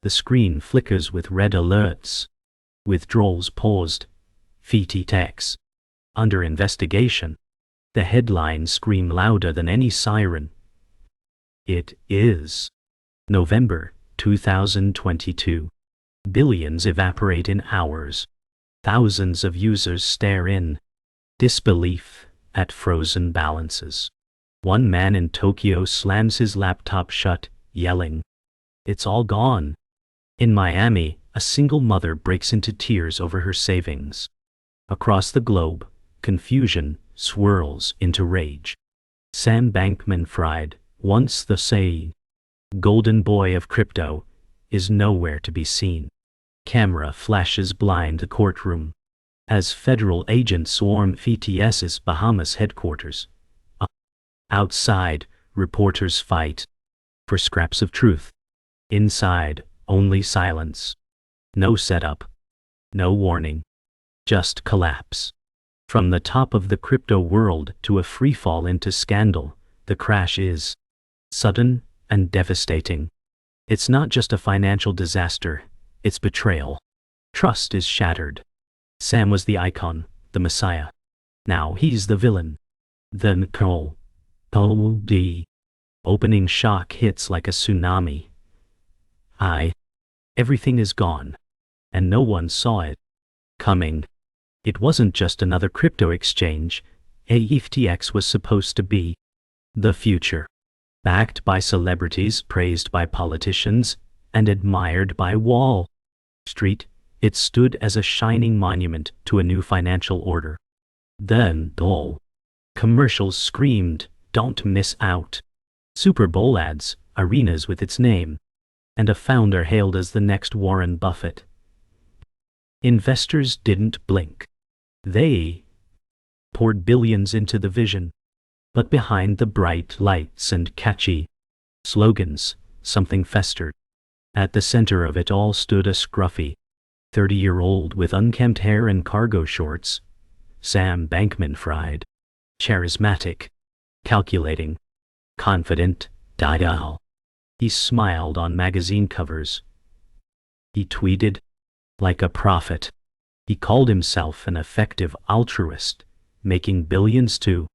The screen flickers with red alerts. Withdrawals paused. FTX under investigation. The headlines scream louder than any siren. It is November 2022. Billions evaporate in hours. Thousands of users stare in disbelief at frozen balances. One man in Tokyo slams his laptop shut, yelling, "It's all gone." In Miami, a single mother breaks into tears over her savings. Across the globe, confusion swirls into rage. Sam Bankman-Fried, once the golden boy of crypto, is nowhere to be seen. Camera flashes blind the courtroom as federal agents swarm FTX's Bahamas headquarters. Outside, reporters fight for scraps of truth. Inside, only silence. No setup. No warning. Just collapse. From the top of the crypto world to a freefall into scandal, the crash is sudden and devastating. It's not just a financial disaster, it's betrayal. Trust is shattered. Sam was the icon, the messiah. Now he's the villain. The opening shock hits like a tsunami. Everything is gone. And no one saw it coming. It wasn't just another crypto exchange. FTX was supposed to be the future. Backed by celebrities, praised by politicians, and admired by Wall Street, it stood as a shining monument to a new financial order. Then, commercials screamed, "Don't miss out." Super Bowl ads, arenas with its name, and a founder hailed as the next Warren Buffett. Investors didn't blink. They poured billions into the vision. But behind the bright lights and catchy slogans, something festered. At the center of it all stood a scruffy 30-year-old with unkempt hair and cargo shorts. Sam Bankman-Fried. Charismatic, calculating, confident, He smiled on magazine covers. He tweeted like a prophet. He called himself an effective altruist, making billions to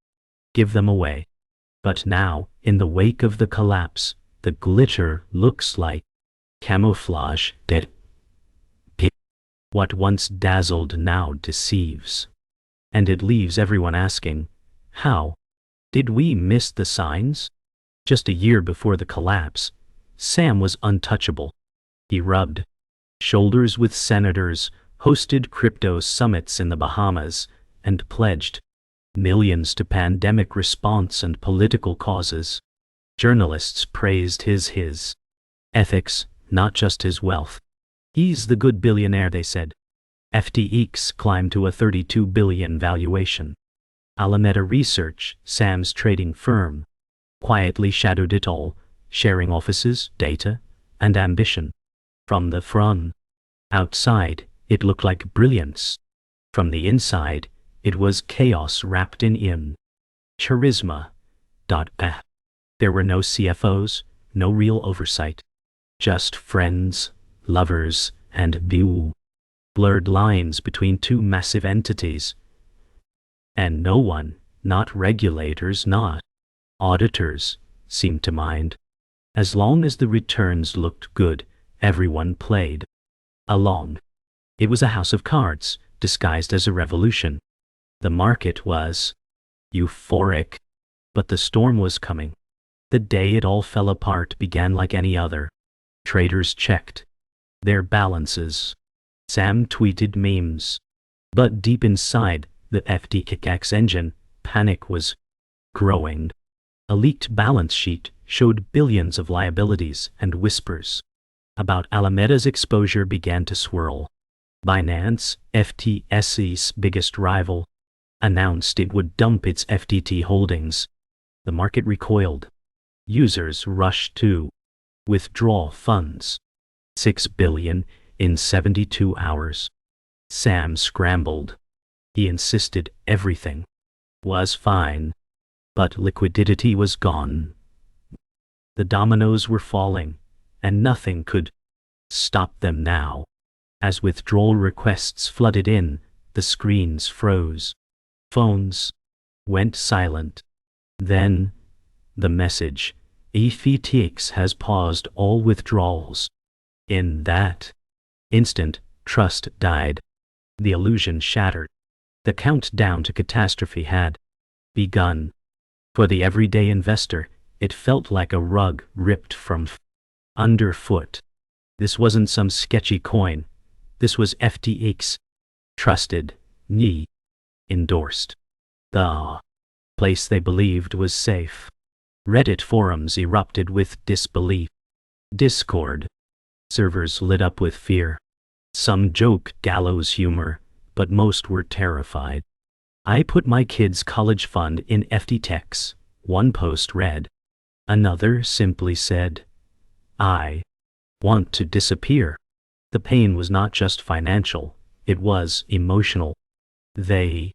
give them away. But now, in the wake of the collapse, the glitter looks like camouflage. What once dazzled now deceives. And it leaves everyone asking, how did we miss the signs? Just a year before the collapse, Sam was untouchable. He rubbed shoulders with senators, hosted crypto summits in the Bahamas, and pledged millions to pandemic response and political causes. Journalists praised his ethics, not just his wealth. "He's the good billionaire," they said. FTX climbed to a $32 billion valuation. Alameda Research, Sam's trading firm, quietly shadowed it all, sharing offices, data, and ambition. From the front, outside, it looked like brilliance. From the inside, it was chaos wrapped in charisma. There were no CFOs, no real oversight. Just friends, lovers, and blurred lines between two massive entities. And no one, not regulators, not auditors, seemed to mind. As long as the returns looked good, everyone played along. It was a house of cards, disguised as a revolution. The market was euphoric, but the storm was coming. The day it all fell apart began like any other. Traders checked their balances. Sam tweeted memes. But deep inside the FTX engine, panic was growing. A leaked balance sheet showed billions of liabilities, and whispers about Alameda's exposure began to swirl. Binance, FTX's biggest rival, announced it would dump its FTT holdings. The market recoiled. Users rushed to withdraw funds. $6 billion in 72 hours. Sam scrambled. He insisted everything was fine, but liquidity was gone. The dominoes were falling, and nothing could Stop them now. As withdrawal requests flooded in, the screens froze. Phones went silent. Then, the message, FTX has paused all withdrawals. In that instant, trust died. The illusion shattered. The countdown to catastrophe had begun. For the everyday investor, it felt like a rug ripped from underfoot. This wasn't some sketchy coin. This was FTX. Trusted, endorsed. The place they believed was safe. Reddit forums erupted with disbelief. Discord servers lit up with fear. Some joked gallows humor, but most were terrified. I put my kids' college fund in FTX, one post read. Another simply said, I want to disappear. The pain was not just financial, it was emotional. They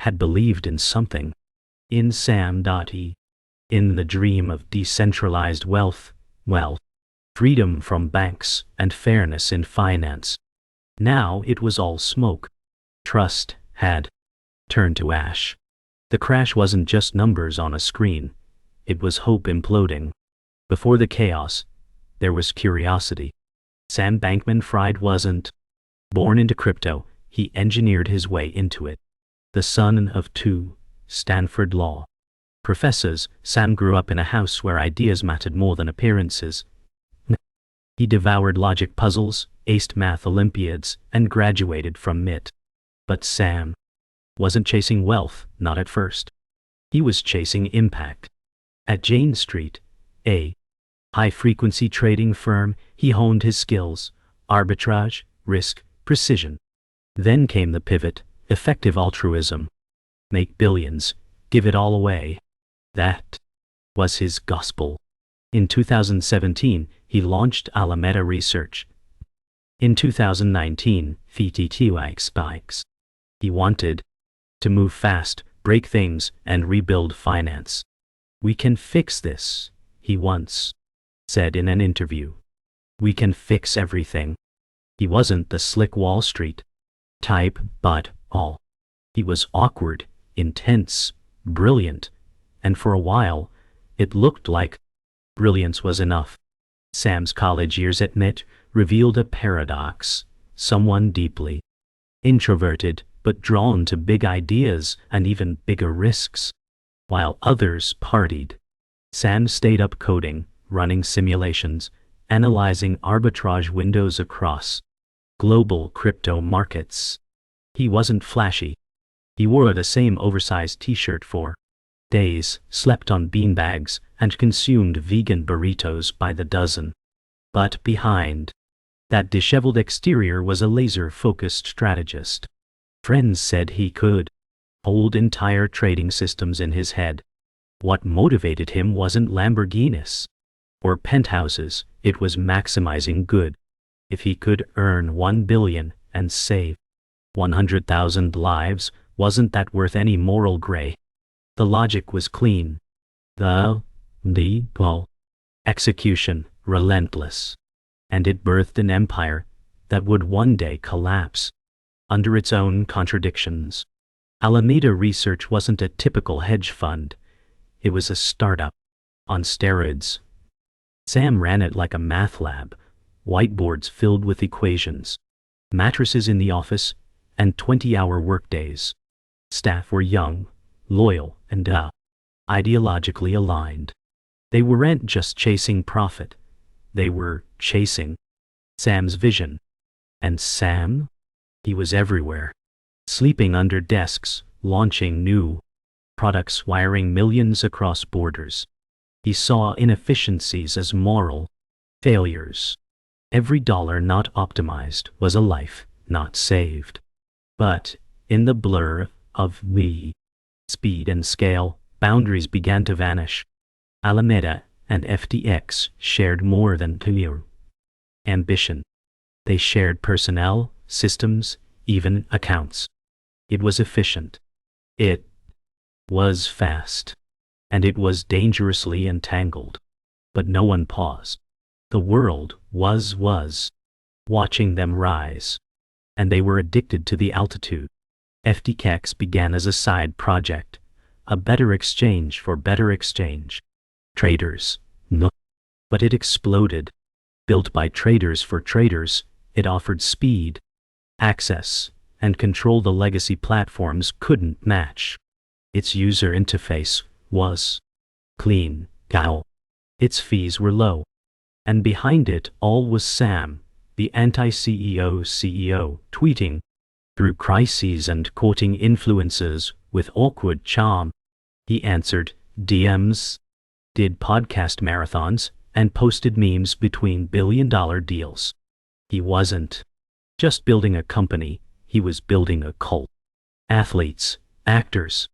had believed in something. In Sam.E. In the dream of decentralized wealth, freedom from banks, and fairness in finance. Now it was all smoke. Trust had turned to ash. The crash wasn't just numbers on a screen. It was hope imploding. Before the chaos, there was curiosity. Sam Bankman-Fried wasn't born into crypto, he engineered his way into it. The son of two Stanford law professors, Sam grew up in a house where ideas mattered more than appearances. He devoured logic puzzles, aced math Olympiads, and graduated from MIT. But Sam wasn't chasing wealth, not at first. He was chasing impact. At Jane Street, a high-frequency trading firm, he honed his skills: arbitrage, risk, precision. Then came the pivot: effective altruism. Make billions, give it all away. That was his gospel. In 2017, he launched Alameda Research. In 2019, FTX spikes. He wanted to move fast, break things, and rebuild finance. We can fix this, he once said in an interview. We can fix everything. He wasn't the slick Wall Street type, but he was awkward, intense, brilliant, and for a while, it looked like brilliance was enough. Sam's college years at MIT revealed a paradox: someone deeply introverted, but drawn to big ideas and even bigger risks. While others partied, Sam stayed up coding, running simulations, analyzing arbitrage windows across global crypto markets. He wasn't flashy. He wore the same oversized t-shirt for days, slept on beanbags, and consumed vegan burritos by the dozen. But behind that disheveled exterior was a laser-focused strategist. Friends said he could hold entire trading systems in his head. What motivated him wasn't Lamborghinis or penthouses, it was maximizing good. If he could earn $1 billion and save 100,000 lives, wasn't that worth any moral gray? The logic was clean. The execution relentless. And it birthed an empire that would one day collapse under its own contradictions. Alameda Research wasn't a typical hedge fund. It was a startup on steroids. Sam ran it like a math lab, whiteboards filled with equations, mattresses in the office, and 20-hour workdays. Staff were young, loyal, and ideologically aligned. They weren't just chasing profit. They were chasing Sam's vision. And Sam? He was everywhere. Sleeping under desks, launching new products, wiring millions across borders. He saw inefficiencies as moral failures. Every dollar not optimized was a life not saved. But in the blur of the speed and scale, boundaries began to vanish. Alameda and FTX shared more than clear ambition. They shared personnel, systems, even accounts. It was efficient. It was fast. And it was dangerously entangled. But no one paused. The world was watching them rise. And they were addicted to the altitude. FTX began as a side project, a better exchange for better exchange. Traders, no. But it exploded. Built by traders for traders, it offered speed, access, and control the legacy platforms couldn't match. Its user interface was clean, its fees were low. And behind it all was Sam, the anti-CEO, tweeting through crises and courting influencers with awkward charm. He answered DMs, did podcast marathons, and posted memes between billion-dollar deals. He wasn't just building a company, he was building a cult. Athletes, actors,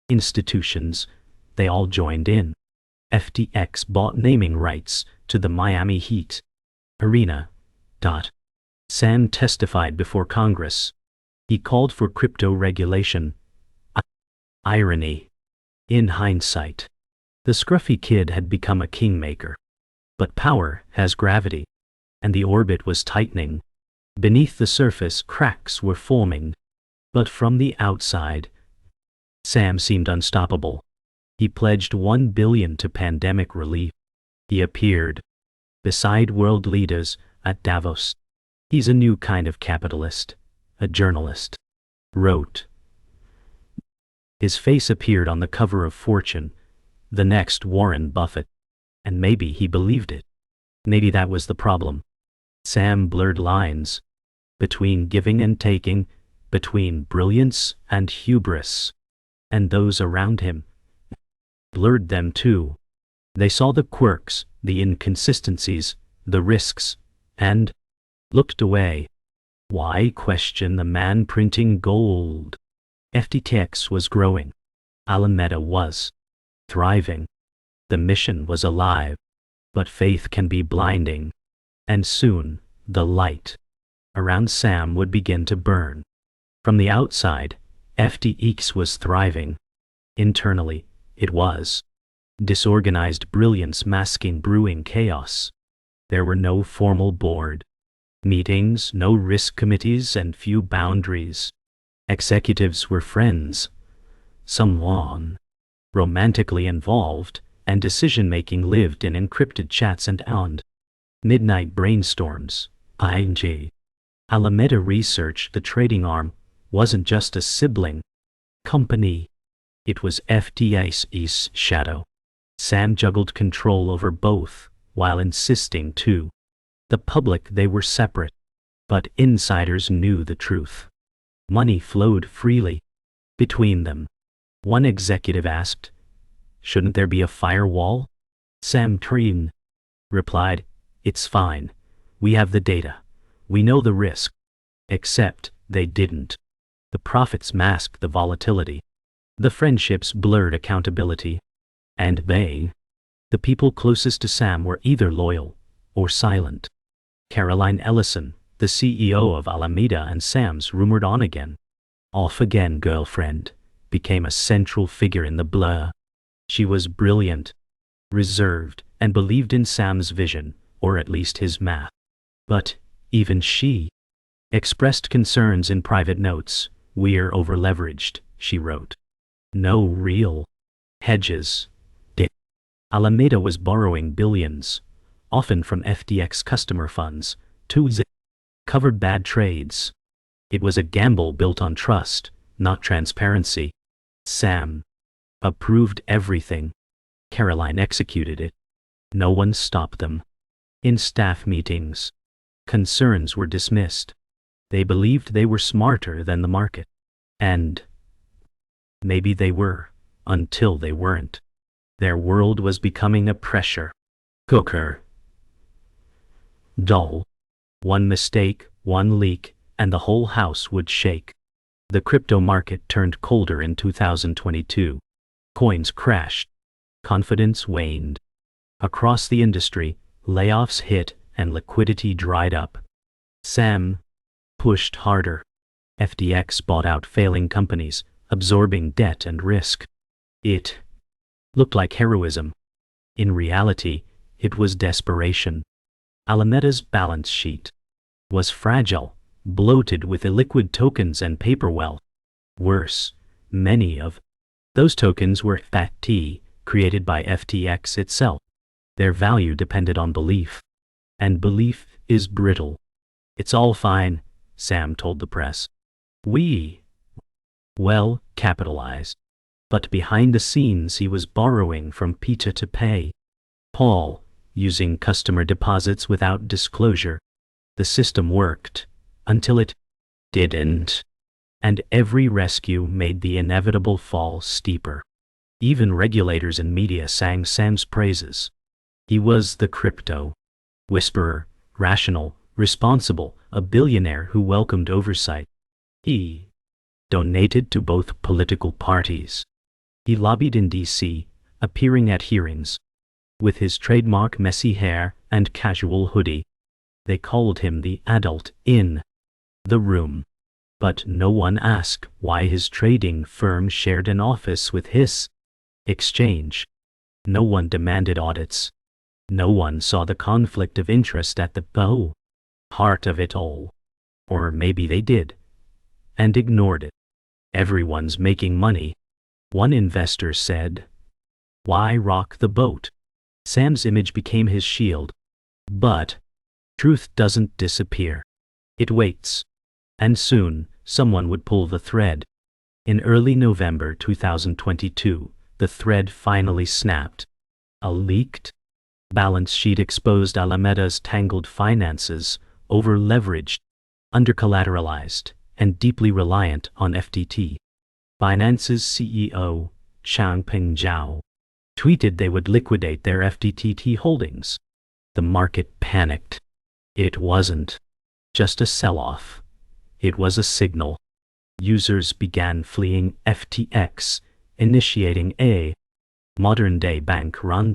institutions, they all joined in. FTX bought naming rights to the Miami Heat arena. Sam testified before Congress. He called for crypto regulation. Irony. In hindsight, the scruffy kid had become a kingmaker. But power has gravity, and the orbit was tightening. Beneath the surface, cracks were forming. But from the outside, Sam seemed unstoppable. He pledged $1 billion to pandemic relief. He appeared beside world leaders at Davos. He's a new kind of capitalist, a journalist wrote. His face appeared on the cover of Fortune, the next Warren Buffett. And maybe he believed it. Maybe that was the problem. Sam blurred lines between giving and taking, between brilliance and hubris. And those around him blurred them too. They saw the quirks, the inconsistencies, the risks, and looked away. Why question the man printing gold? FTX was growing. Alameda was thriving. The mission was alive. But faith can be blinding. And soon, the light around Sam would begin to burn. From the outside, FTX was thriving. Internally, it was disorganized brilliance masking brewing chaos. There were no formal board meetings, no risk committees, and few boundaries. Executives were friends, someone romantically involved, and decision-making lived in encrypted chats and midnight brainstorms. Alameda Research, the trading arm, wasn't just a sibling company. It was FTX's shadow. Sam juggled control over both, while insisting to the public they were separate. But insiders knew the truth. Money flowed freely between them. One executive asked, "Shouldn't there be a firewall?" Sam replied, "It's fine. We have the data. We know the risk." Except they didn't. The profits masked the volatility. The friendships blurred accountability. And they, the people closest to Sam, were either loyal or silent. Caroline Ellison, the CEO of Alameda and Sam's rumored on-again, off-again girlfriend, became a central figure in the blur. She was brilliant, reserved, and believed in Sam's vision, or at least his math. But even she expressed concerns in private notes. "We're over-leveraged," she wrote. "No real hedges." Alameda was borrowing billions, often from FTX customer funds, to cover bad trades. It was a gamble built on trust, not transparency. Sam approved everything. Caroline executed it. No one stopped them. In staff meetings, concerns were dismissed. They believed they were smarter than the market. And maybe they were, until they weren't. Their world was becoming a pressure cooker. Dull. One mistake, one leak, and the whole house would shake. The crypto market turned colder in 2022. Coins crashed. Confidence waned. Across the industry, layoffs hit and liquidity dried up. Sam pushed harder. FTX bought out failing companies, absorbing debt and risk. It looked like heroism. In reality, it was desperation. Alameda's balance sheet was fragile, bloated with illiquid tokens and paper wealth. Worse, many of those tokens were FT, created by FTX itself. Their value depended on belief. And belief is brittle. It's all fine, Sam told the press. We, well, capitalized. But behind the scenes he was borrowing from Peter to pay Paul, using customer deposits without disclosure. The system worked, until it didn't. And every rescue made the inevitable fall steeper. Even regulators and media sang Sam's praises. He was the crypto whisperer, rational, responsible, a billionaire who welcomed oversight. He donated to both political parties. He lobbied in D.C., appearing at hearings. With his trademark messy hair and casual hoodie, they called him the adult in the room. But no one asked why his trading firm shared an office with his exchange. No one demanded audits. No one saw the conflict of interest at the heart of it all. Or maybe they did, and ignored it. Everyone's making money, one investor said. Why rock the boat? Sam's image became his shield. But truth doesn't disappear. It waits. And soon, someone would pull the thread. In early November 2022, the thread finally snapped. A leaked balance sheet exposed Alameda's tangled finances, over-leveraged, under-collateralized, and deeply reliant on FTT. Binance's CEO, Changpeng Zhao, tweeted they would liquidate their FTT holdings. The market panicked. It wasn't just a sell-off. It was a signal. Users began fleeing FTX, initiating a modern-day bank run.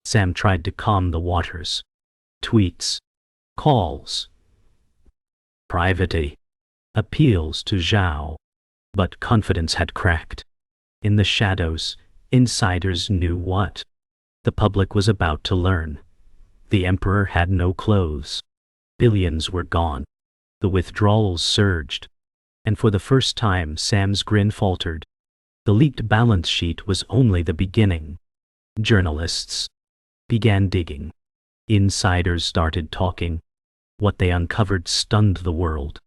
Sam tried to calm the waters. Tweets, calls, private appeals to Zhao. But confidence had cracked. In the shadows, insiders knew what the public was about to learn. The emperor had no clothes. Billions were gone. The withdrawals surged. And for the first time Sam's grin faltered. The leaked balance sheet was only the beginning. Journalists began digging. Insiders started talking. What they uncovered stunned the world.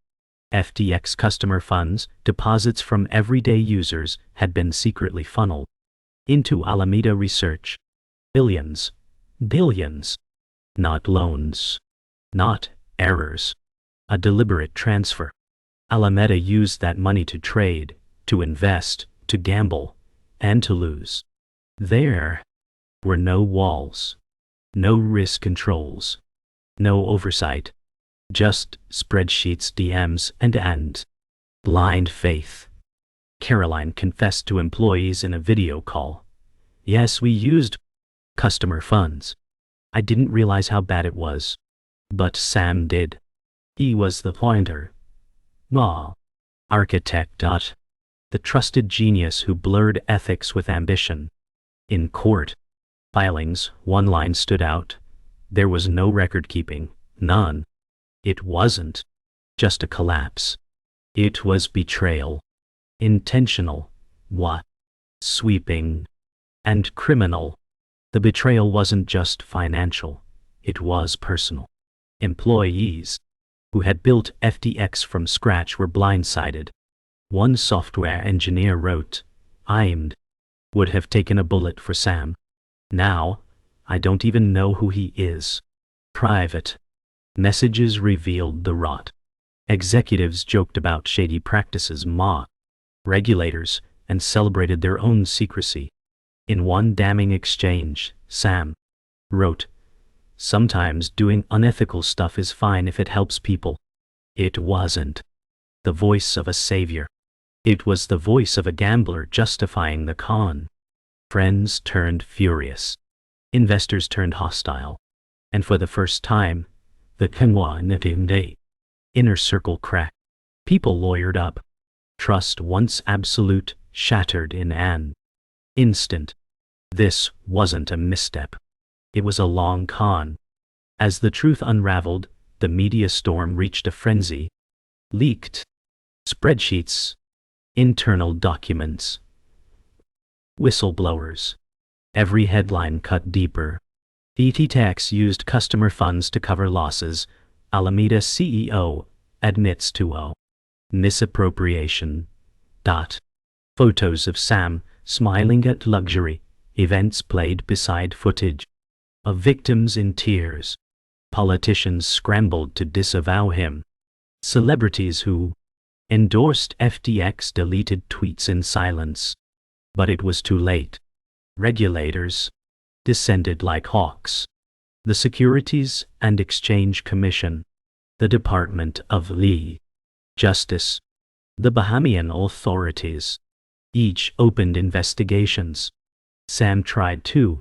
FTX customer funds, deposits from everyday users, had been secretly funneled into Alameda Research. Billions. Billions. Not loans. Not errors. A deliberate transfer. Alameda used that money to trade, to invest, to gamble, and to lose. There were no walls, no risk controls, no oversight, just spreadsheets, DMs, and blind faith. Caroline confessed to employees in a video call. Yes, we used customer funds. I didn't realize how bad it was. But Sam did. He was the pointer. Architect. The trusted genius who blurred ethics with ambition. In court filings, one line stood out. There was no record keeping, none. It wasn't just a collapse. It was betrayal. Intentional, sweeping, and criminal. The betrayal wasn't just financial, it was personal. Employees who had built FTX from scratch were blindsided. One software engineer wrote, "I would have taken a bullet for Sam. Now, I don't even know who he is." Private messages revealed the rot. Executives joked about shady practices, mocked regulators, and celebrated their own secrecy. In one damning exchange, Sam wrote, "Sometimes doing unethical stuff is fine if it helps people." It wasn't the voice of a savior. It was the voice of a gambler justifying the con. Friends turned furious. Investors turned hostile. And for the first time, the inner circle cracked. People lawyered up. Trust, once absolute, shattered in an instant. This wasn't a misstep. It was a long con. As the truth unraveled, The media storm reached a frenzy. Leaked spreadsheets, internal documents, whistleblowers. Every headline cut deeper. FTX used customer funds to cover losses. Alameda CEO admits to a misappropriation. Photos of Sam smiling at luxury events played beside footage of victims in tears. Politicians scrambled to disavow him. Celebrities who endorsed FTX deleted tweets in silence. But it was too late. Regulators descended like hawks. The Securities and Exchange Commission, the Department of Justice, the Bahamian authorities, each opened investigations. Sam tried to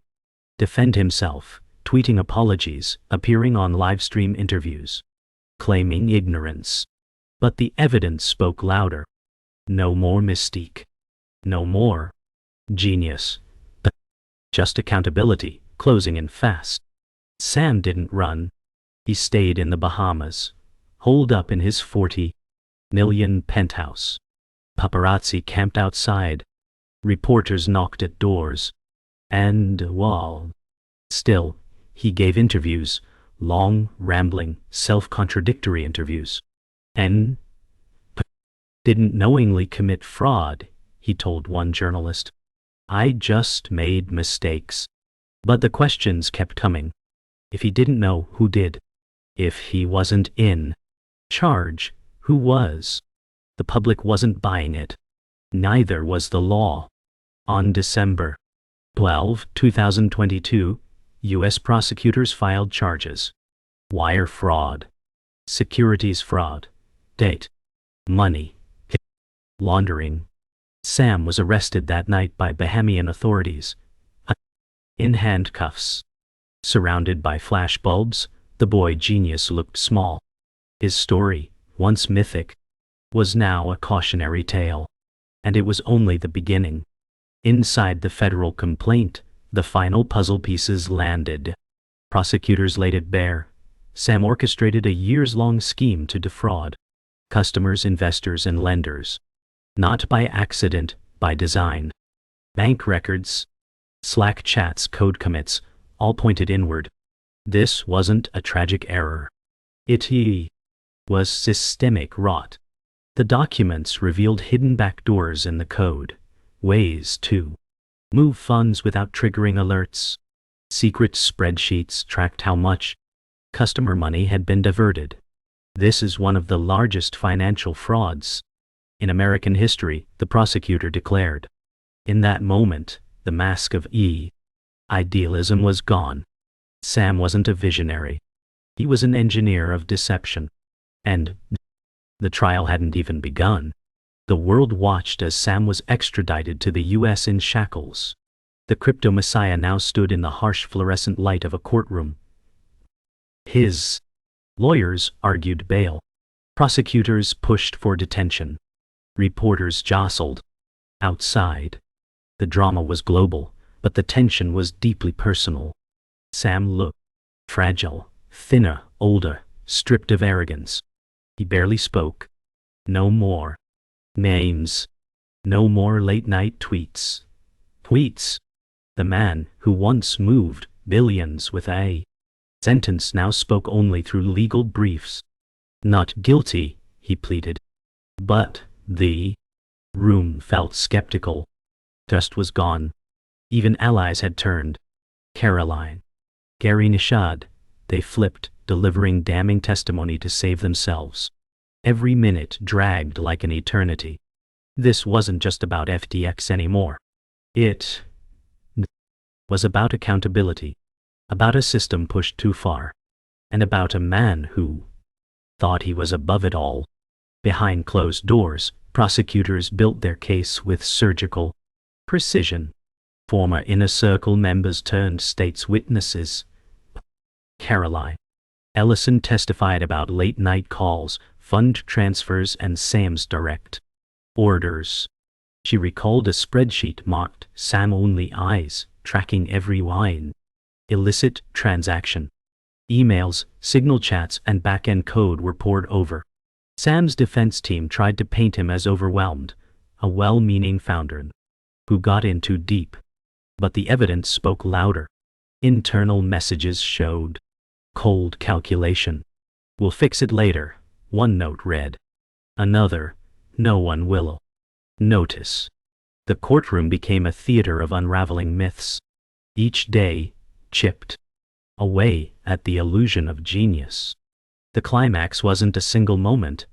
defend himself, tweeting apologies, appearing on livestream interviews, claiming ignorance. But the evidence spoke louder. No more mystique. No more genius. Just accountability, closing in fast. Sam didn't run. He stayed in the Bahamas, holed up in his $40 million penthouse. Paparazzi camped outside. Reporters knocked at doors. And while still, he gave interviews, long, rambling, self-contradictory interviews. And didn't knowingly commit fraud, he told one journalist. I just made mistakes. But the questions kept coming. If he didn't know, who did? If he wasn't in charge, who was? The public wasn't buying it. Neither was the law. On December 12, 2022, U.S. prosecutors filed charges. Wire fraud, securities fraud, money laundering. Sam was arrested that night by Bahamian authorities. In handcuffs. Surrounded by flashbulbs, the boy genius looked small. His story, once mythic, was now a cautionary tale. And it was only the beginning. Inside the federal complaint, the final puzzle pieces landed. Prosecutors laid it bare. Sam orchestrated a years-long scheme to defraud customers, investors, and lenders. Not by accident, by design. Bank records, Slack chats, code commits, all pointed inward. This wasn't a tragic error. It was systemic rot. The documents revealed hidden backdoors in the code, ways to move funds without triggering alerts. Secret spreadsheets tracked how much customer money had been diverted. This is one of the largest financial frauds in American history, the prosecutor declared. In that moment, the mask of idealism was gone. Sam wasn't a visionary. He was an engineer of deception. And the trial hadn't even begun. The world watched as Sam was extradited to the U.S. in shackles. The crypto messiah now stood in the harsh fluorescent light of a courtroom. His lawyers argued bail. Prosecutors pushed for detention. Reporters jostled. Outside, the drama was global, but the tension was deeply personal. Sam looked fragile, thinner, older, stripped of arrogance. He barely spoke. No more names. No more late-night tweets. The man who once moved billions with a sentence now spoke only through legal briefs. Not guilty, he pleaded. But the room felt skeptical. Trust was gone. Even allies had turned. Caroline, Gary Nishad, they flipped, delivering damning testimony to save themselves. Every minute dragged like an eternity. This wasn't just about FTX anymore. It was about accountability, about a system pushed too far, and about a man who thought he was above it all. Behind closed doors, prosecutors built their case with surgical precision. Former Inner Circle members turned state's witnesses. Caroline Ellison testified about late-night calls, fund transfers, and Sam's direct orders. She recalled a spreadsheet marked Sam-only eyes, tracking every illicit transaction. Emails, signal chats, and back-end code were poured over. Sam's defense team tried to paint him as overwhelmed, a well-meaning founder who got in too deep. But the evidence spoke louder. Internal messages showed cold calculation. "We'll fix it later," one note read. Another, "No one will notice." The courtroom became a theater of unraveling myths. Each day chipped away at the illusion of genius. The climax wasn't a single moment.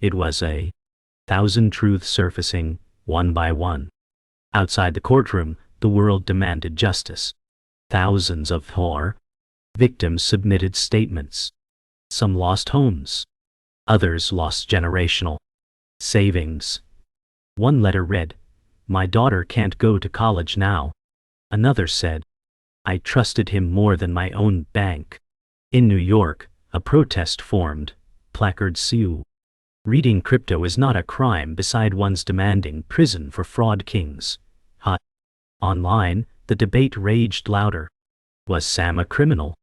It was 1,000 truths surfacing, one by one. Outside the courtroom, the world demanded justice. Thousands of horror victims submitted statements. Some lost homes. Others lost generational savings. One letter read, "My daughter can't go to college now." Another said, "I trusted him more than my own bank." In New York, a protest formed, placards "Sue. Reading crypto is not a crime," beside ones demanding prison for fraud kings. Online, the debate raged louder. Was Sam a criminal?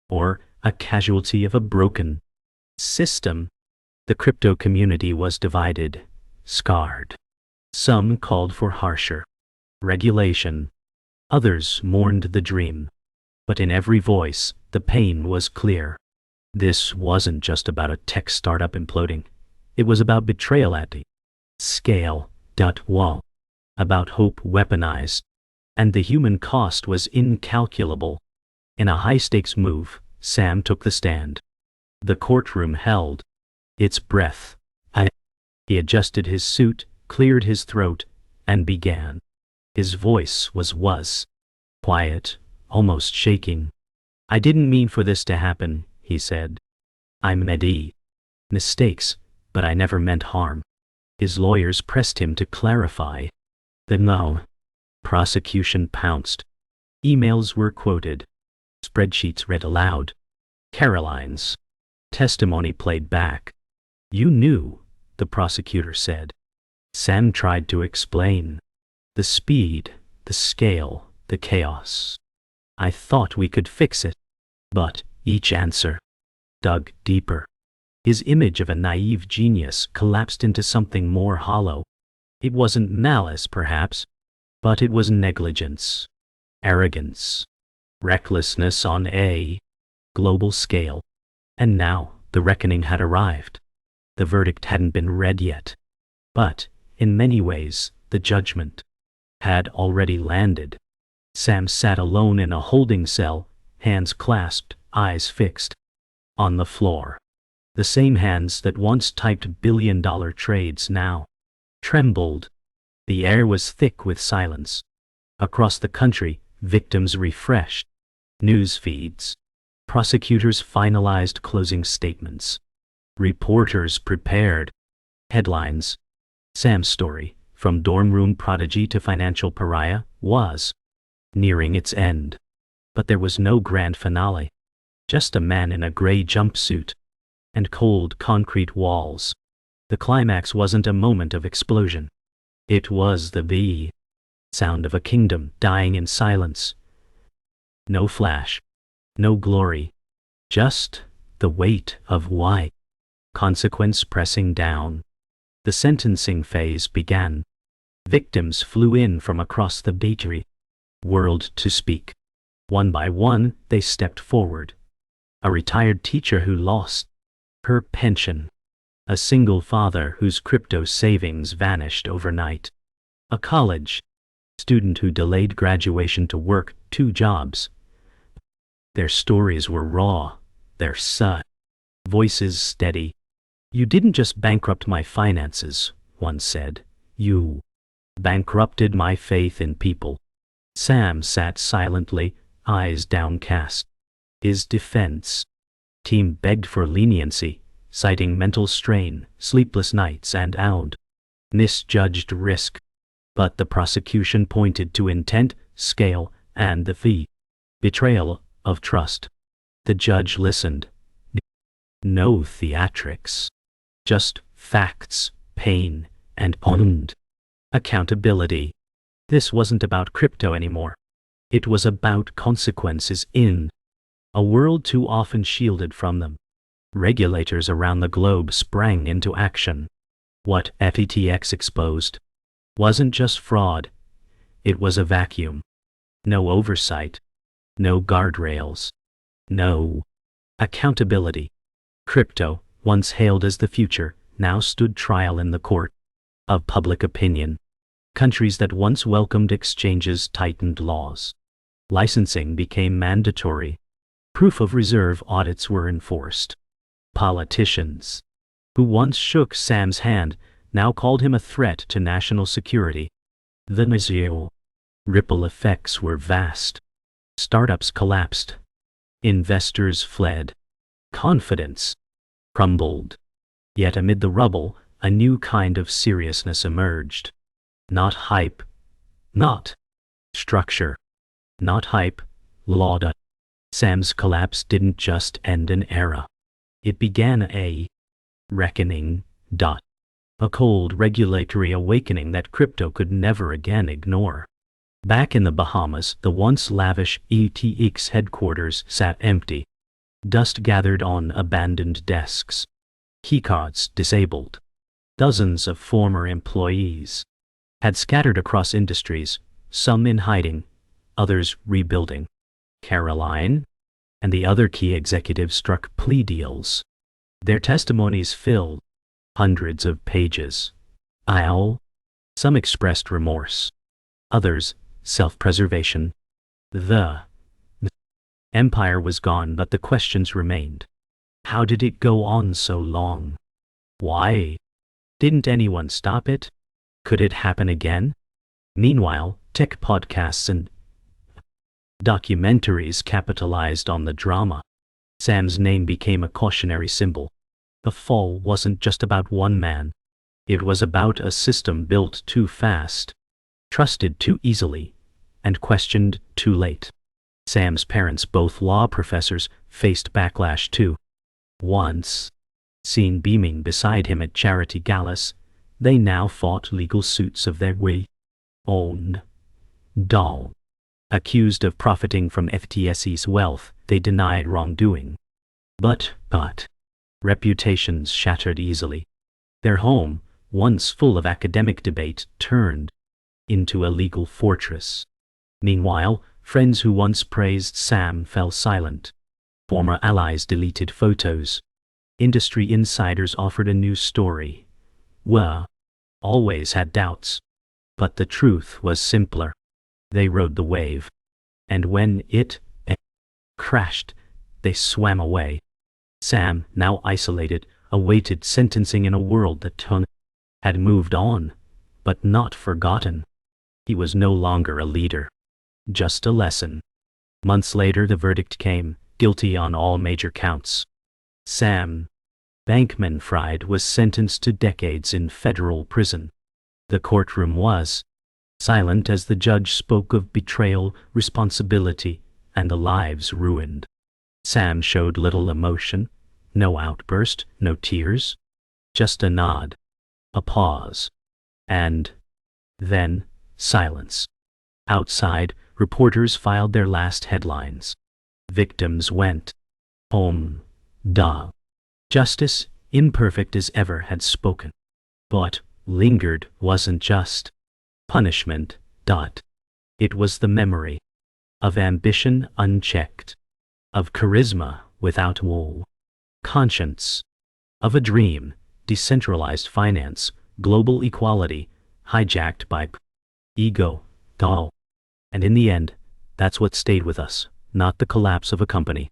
Or a casualty of a broken system? The crypto community was divided, scarred. Some called for harsher regulation. Others mourned the dream. But in every voice, the pain was clear. This wasn't just about a tech startup imploding. It was about betrayal at the scale. Wall. About hope weaponized. And the human cost was incalculable. In a high-stakes move, Sam took the stand. The courtroom held its breath. He adjusted his suit, cleared his throat, and began. His voice was quiet, almost shaking. "I didn't mean for this to happen," he said. "I made mistakes, but I never meant harm." His lawyers pressed him to clarify. The prosecution pounced. Emails were quoted. Spreadsheets read aloud. Caroline's testimony played back. "You knew," the prosecutor said. Sam tried to explain. "The speed, the scale, the chaos. I thought we could fix it." But each answer dug deeper. His image of a naive genius collapsed into something more hollow. It wasn't malice, perhaps, but it was negligence, arrogance, recklessness on a global scale. And now the reckoning had arrived. The verdict hadn't been read yet. But, in many ways, the judgment had already landed. Sam sat alone in a holding cell, hands clasped, eyes fixed on the floor. The same hands that once typed billion-dollar trades now trembled. The air was thick with silence. Across the country, victims refreshed news feeds. Prosecutors finalized closing statements. Reporters prepared headlines. Sam's story, from dorm room prodigy to financial pariah, was nearing its end. But there was no grand finale. Just a man in a gray jumpsuit and cold concrete walls. The climax wasn't a moment of explosion. It was the sound of a kingdom dying in silence. No flash, no glory, just the weight of why. Consequence pressing down. The sentencing phase began. Victims flew in from across the bakery world to speak. One by one, they stepped forward. A retired teacher who lost her pension. A single father whose crypto savings vanished overnight. A college student who delayed graduation to work 2 jobs. Their stories were raw, their voices steady. "You didn't just bankrupt my finances," one said. "You bankrupted my faith in people." Sam sat silently, eyes downcast. His defense team begged for leniency, citing mental strain, sleepless nights, and misjudged risk. But the prosecution pointed to intent, scale, and the betrayal of trust. The judge listened. No theatrics. Just facts, pain, and accountability. This wasn't about crypto anymore. It was about consequences in a world too often shielded from them. Regulators around the globe sprang into action. What FTX exposed wasn't just fraud, it was a vacuum. No oversight, no guardrails, no accountability. Crypto, once hailed as the future, now stood trial in the court of public opinion. Countries that once welcomed exchanges tightened laws. Licensing became mandatory. Proof of reserve audits were enforced. Politicians, who once shook Sam's hand, now called him a threat to national security. The ripple effects were vast. Startups collapsed. Investors fled. Confidence crumbled. Yet amid the rubble, a new kind of seriousness emerged. Not hype, not structure, not hype, law. Sam's collapse didn't just end an era. It began a reckoning. A cold regulatory awakening that crypto could never again ignore. Back in the Bahamas, the once lavish FTX headquarters sat empty. Dust gathered on abandoned desks. Keycards disabled. Dozens of former employees had scattered across industries, some in hiding, others rebuilding. Caroline and the other key executives struck plea deals. Their testimonies filled hundreds of pages. Some expressed remorse. Others, self-preservation. The empire was gone, but the questions remained. How did it go on so long? Why didn't anyone stop it? Could it happen again? Meanwhile, tech podcasts and documentaries capitalized on the drama. Sam's name became a cautionary symbol. The fall wasn't just about one man. It was about a system built too fast, trusted too easily, and questioned too late. Sam's parents, both law professors, faced backlash too. Once seen beaming beside him at charity galas, they now fought legal suits of their very own. Accused of profiting from FTX's wealth, they denied wrongdoing. But reputations shattered easily. Their home, once full of academic debate, turned into a legal fortress. Meanwhile, friends who once praised Sam fell silent. Former allies deleted photos. Industry insiders offered a new story. Always had doubts. But the truth was simpler. They rode the wave. And when it crashed, they swam away. Sam, now isolated, awaited sentencing in a world that had moved on, but not forgotten. He was no longer a leader, just a lesson. Months later, the verdict came, guilty on all major counts. Sam Bankman-Fried was sentenced to decades in federal prison. The courtroom was silent as the judge spoke of betrayal, responsibility, and the lives ruined. Sam showed little emotion, no outburst, no tears, just a nod, a pause, and then silence. Outside, reporters filed their last headlines. Victims went home. Justice, imperfect as ever, had spoken. But lingered wasn't just punishment. It was the memory of ambition unchecked, of charisma without wool, conscience, of a dream, decentralized finance, global equality, hijacked by ego. And in the end, that's what stayed with us, not the collapse of a company,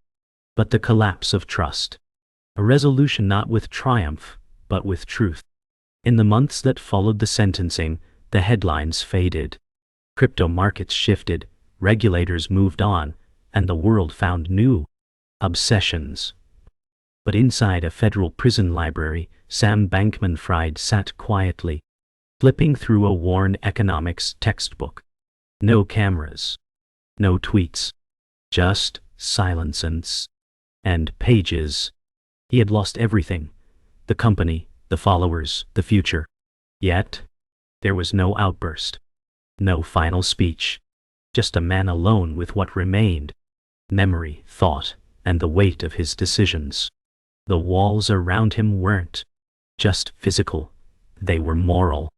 but the collapse of trust. A resolution not with triumph, but with truth. In the months that followed the sentencing, the headlines faded. Crypto markets shifted, regulators moved on, and the world found new obsessions. But inside a federal prison library, Sam Bankman-Fried sat quietly, flipping through a worn economics textbook. No cameras, no tweets, just silence and pages. He had lost everything, the company, the followers, the future. Yet, there was no outburst, no final speech, just a man alone with what remained: memory, thought, and the weight of his decisions. The walls around him weren't just physical, they were moral,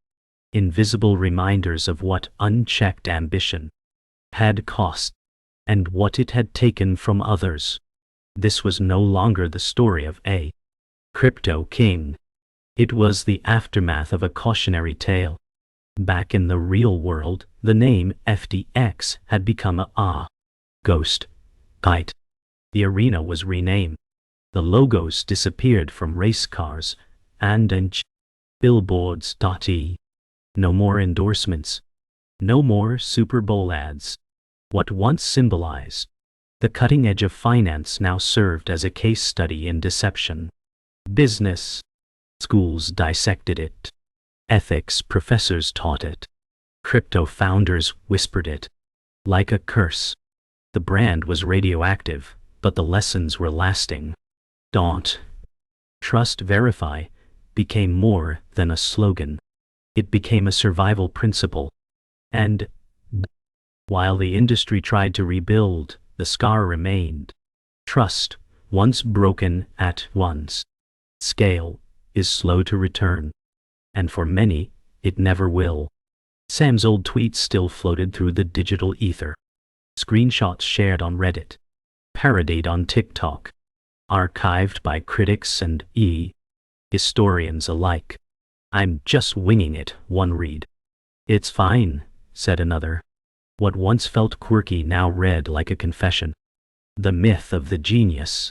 invisible reminders of what unchecked ambition had cost and what it had taken from others. This was no longer the story of a crypto king. It was the aftermath of a cautionary tale. Back in the real world, the name FTX had become a ghost kite. The arena was renamed. The logos disappeared from race cars and billboards. No more endorsements. No more Super Bowl ads. What once symbolized the cutting edge of finance now served as a case study in deception. Business schools dissected it. Ethics professors taught it. Crypto founders whispered it. Like a curse. The brand was radioactive, but the lessons were lasting. Don't trust, verify became more than a slogan. It became a survival principle. And while the industry tried to rebuild, the scar remained. Trust, once broken at once scale, is slow to return. And for many, it never will. Sam's old tweets still floated through the digital ether. Screenshots shared on Reddit. Parodied on TikTok. Archived by critics and historians alike. "I'm just winging it," one read. "It's fine," said another. What once felt quirky now read like a confession. The myth of the genius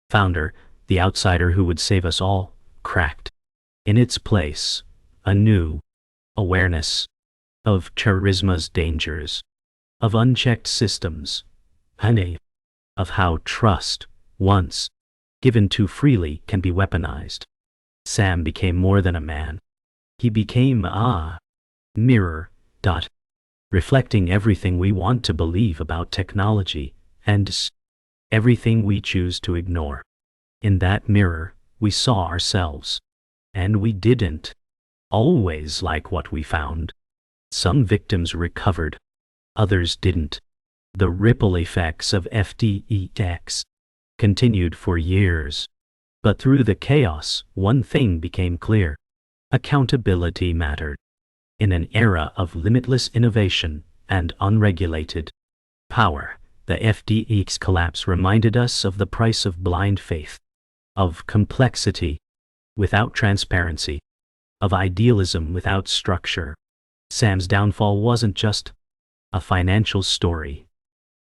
founder, the outsider who would save us all, cracked. In its place, a new awareness of charisma's dangers, of unchecked systems, and of how trust, once given too freely, can be weaponized. Sam became more than a man. He became a mirror, reflecting everything we want to believe about technology and everything we choose to ignore. In that mirror, we saw ourselves. And we didn't always like what we found. Some victims recovered, others didn't. The ripple effects of FTX continued for years. But through the chaos, one thing became clear. Accountability mattered. In an era of limitless innovation and unregulated power, the FTX collapse reminded us of the price of blind faith, of complexity without transparency, of idealism without structure. Sam's downfall wasn't just a financial story.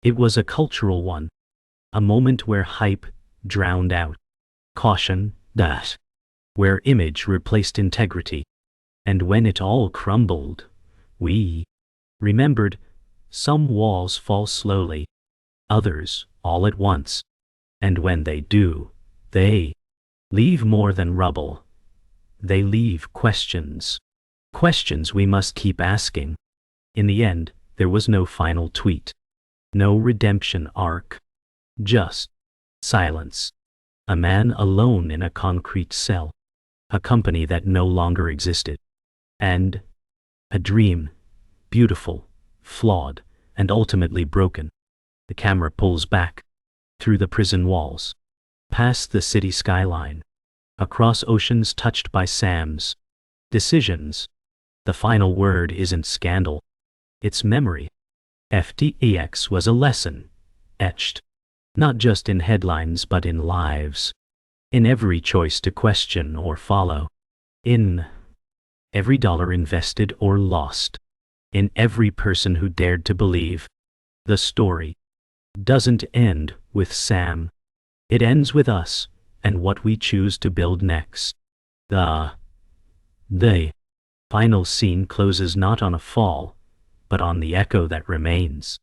It was a cultural one. A moment where hype drowned out caution, where image replaced integrity. And when it all crumbled, we remembered some walls fall slowly, others all at once. And when they do, they leave more than rubble. They leave questions. Questions we must keep asking. In the end, there was no final tweet. No redemption arc. Just silence. A man alone in a concrete cell. A company that no longer existed. And a dream. Beautiful, flawed, and ultimately broken. The camera pulls back. Through the prison walls. Past the city skyline. Across oceans touched by Sam's decisions. The final word isn't scandal. It's memory. FTX was a lesson, etched, not just in headlines but in lives. In every choice to question or follow. In every dollar invested or lost. In every person who dared to believe. The story doesn't end with Sam. It ends with us, and what we choose to build next. The final scene closes not on a fall, but on the echo that remains.